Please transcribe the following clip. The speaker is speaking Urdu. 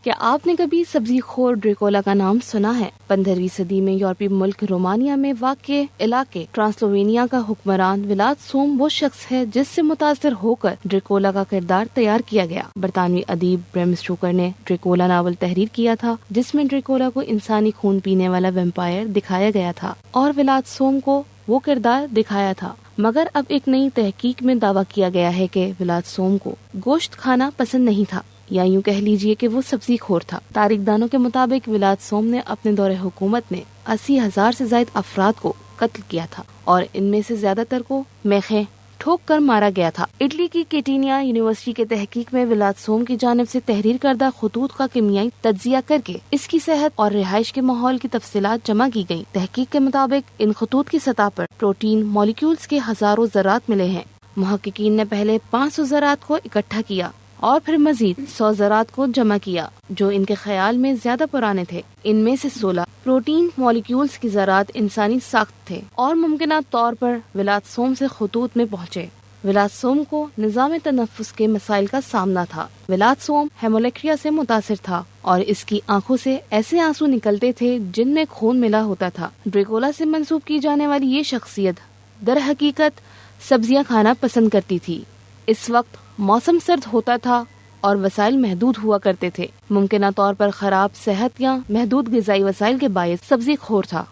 کیا آپ نے کبھی سبزی خور ڈریکولا کا نام سنا ہے؟ 15ویں صدی میں یورپی ملک رومانیہ میں واقع علاقے ٹرانسلوینیا کا حکمران ولاد سوم وہ شخص ہے جس سے متاثر ہو کر ڈریکولا کا کردار تیار کیا گیا۔ برطانوی ادیب بریم سٹوکر نے ڈریکولا ناول تحریر کیا تھا جس میں ڈریکولا کو انسانی خون پینے والا ویمپائر دکھایا گیا تھا اور ولاد سوم کو وہ کردار دکھایا تھا، مگر اب ایک نئی تحقیق میں دعویٰ کیا گیا ہے کہ ولاد سوم کو گوشت کھانا پسند نہیں تھا، یا یوں کہہ لیجئے کہ وہ سبزی خور تھا۔ تاریخ دانوں کے مطابق ولاد سوم نے اپنے دور حکومت میں 80,000 سے زائد افراد کو قتل کیا تھا اور ان میں سے زیادہ تر کو میخیں ٹھوک کر مارا گیا تھا۔ اٹلی کی کیٹینیا یونیورسٹی کے تحقیق میں ولاد سوم کی جانب سے تحریر کردہ خطوط کا کیمیائی تجزیہ کر کے اس کی صحت اور رہائش کے ماحول کی تفصیلات جمع کی گئی۔ تحقیق کے مطابق ان خطوط کی سطح پر پروٹین مالیکیولز کے ہزاروں ذرات ملے ہیں۔ محققین نے پہلے 500 ذرات کو اکٹھا کیا اور پھر مزید 100 ذرات کو جمع کیا جو ان کے خیال میں زیادہ پرانے تھے۔ ان میں سے 16 پروٹین مالیکیولز کی ذرات انسانی ساخت تھے اور ممکنہ طور پر ولاد سوم سے خطوط میں پہنچے۔ ولاد سوم کو نظام تنفس کے مسائل کا سامنا تھا۔ ولاد سوم ہیمولیکریا سے متاثر تھا اور اس کی آنکھوں سے ایسے آنسو نکلتے تھے جن میں خون ملا ہوتا تھا۔ ڈریکولا سے منسوب کی جانے والی یہ شخصیت در حقیقت سبزیاں کھانا پسند کرتی تھی۔ اس وقت موسم سرد ہوتا تھا اور وسائل محدود ہوا کرتے تھے۔ ممکنہ طور پر خراب صحت یا محدود غذائی وسائل کے باعث سبزی خور تھا۔